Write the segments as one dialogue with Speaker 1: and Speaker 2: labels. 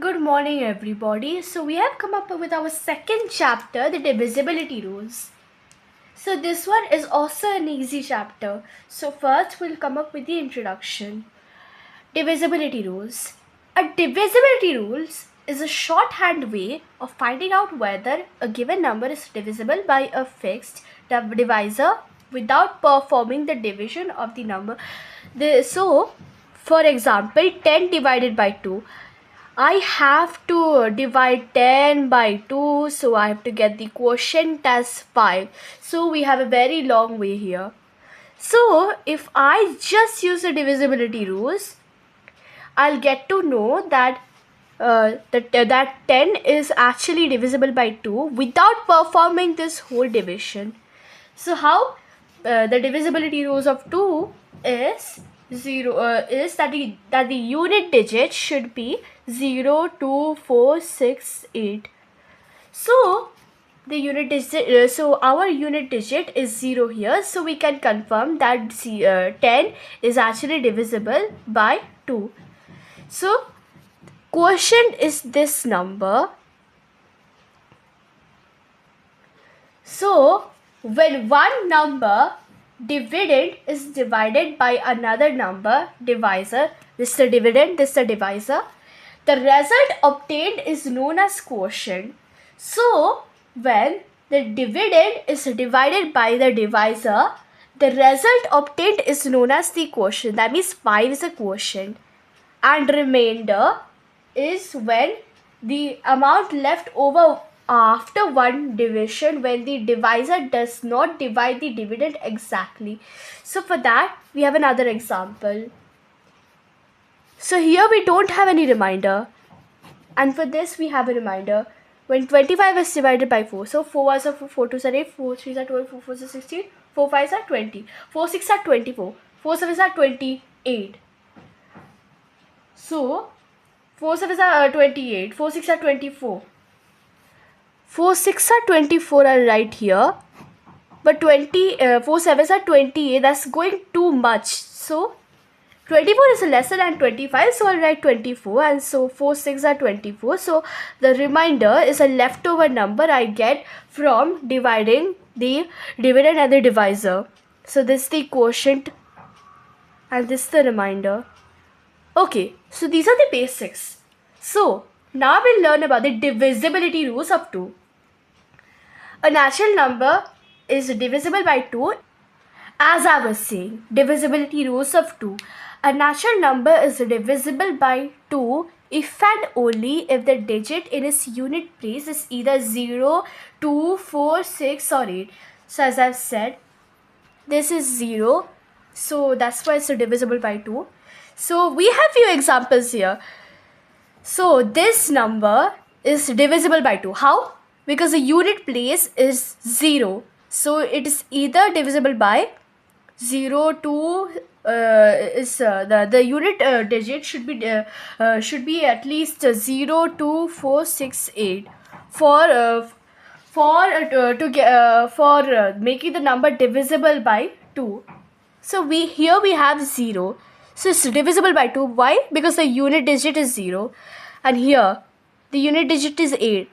Speaker 1: Good morning, everybody. So, we have come up with our second chapter, the divisibility rules. So, this one is also an easy chapter. So, first, we'll come up with the introduction. Divisibility rules. A divisibility rules is a shorthand way of finding out whether a given number is divisible by a fixed divisor without performing the division of the number. So, for example, 10 divided by 2. I have to divide 10 by 2, so I have to get the quotient as 5. So we have a very long way here. So if I just use the divisibility rules, I'll get to know that that 10 is actually divisible by 2 without performing this whole division. So how the divisibility rules of 2 is 0 is that the unit digit should be 0, 2, 4, 6, 8. So the unit digit so our unit digit is 0 here, so we can confirm that 10 is actually divisible by 2. So quotient is this number. So when one number dividend is divided by another number divisor, this is the dividend, this is the divisor, the result obtained is known as quotient. So when the dividend is divided by the divisor, the result obtained is known as the quotient. That means 5 is a quotient, and remainder is when the amount left over after one division, when the divisor does not divide the dividend exactly. So for that we have another example. So here we don't have any reminder, and for this we have a reminder. When 25 is divided by 4, so 4 1s are 4, 4 2s are 8, 4 3s are 12, 4 4s are 16, 4 5s are 20, 4 6 are 24, 4 7s are 28. So 4 7s are 28, 4 6 are 24. 4 6 are 24 are right here, but 4 7s are 28. That's going too much. So 24 is lesser than 25, so I'll write 24, and so 4 6 are 24. So the remainder is a leftover number I get from dividing the dividend and the divisor. So this is the quotient and this is the remainder. Okay, so these are the basics. So now we'll learn about the divisibility rules of 2. A natural number is divisible by 2. As I was saying, divisibility rules of 2. A natural number is divisible by 2 if and only if the digit in its unit place is either 0, 2, 4, 6 or 8. So as I've said, this is 0. So that's why it's divisible by 2. So we have few examples here. So this number is divisible by 2. How? Because the unit place is 0. So it is either divisible by 0, 2 is the unit digit should be at least 0, 2, 4, 6, 8 for making the number divisible by 2. So we have 0. So it's divisible by 2. Why? Because the unit digit is 0, and here the unit digit is 8.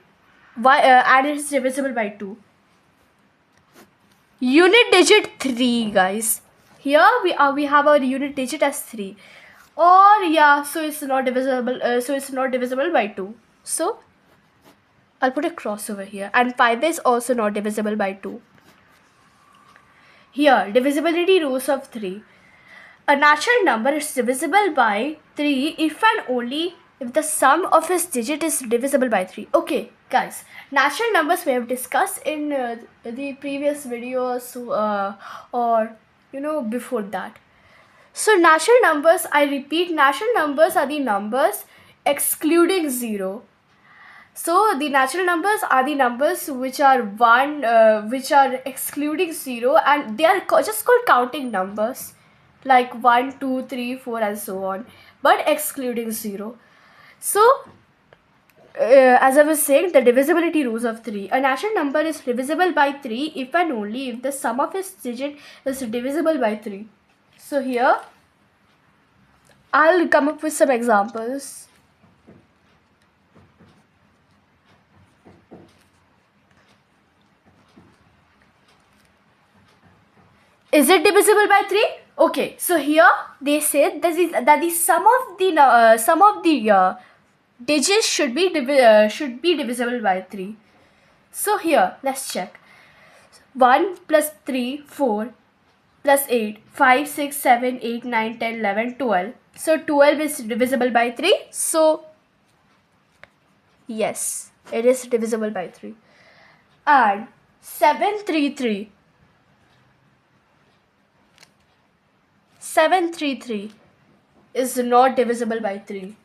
Speaker 1: Why? And it is divisible by 2. Unit digit 3, guys. Here we have our unit digit as 3. Or yeah, so it's not divisible. So it's not divisible by 2. So I'll put a cross over here. And 5 is also not divisible by 2. Here, divisibility rules of 3. A natural number is divisible by 3 if and only if the sum of its digit is divisible by 3. Okay, guys, natural numbers we have discussed in the previous videos or before that. So natural numbers, I repeat, natural numbers are the numbers excluding 0. So the natural numbers are the numbers which are which are excluding 0, and they are just called counting numbers, like 1, 2, 3, 4 and so on, but excluding 0. So as I was saying, the divisibility rules of 3. A natural number is divisible by 3 if and only if the sum of its digit is divisible by 3. So here I'll come up with some examples. Is it divisible by 3? Okay, so here they said that the sum of the digits should be divisible by 3. So here let's check. 1 plus 3, 4 plus 8, 5, 6, 7, 8, 9, 10, 11, 12. So 12 is divisible by 3. So yes, it is divisible by 3. And 733 is not divisible by 3.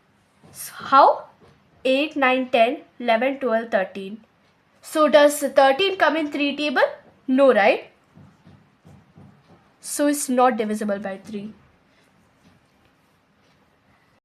Speaker 1: So how? 8, 9, 10, 11, 12, 13. So does 13 come in 3 table? No, right? So it's not divisible by 3.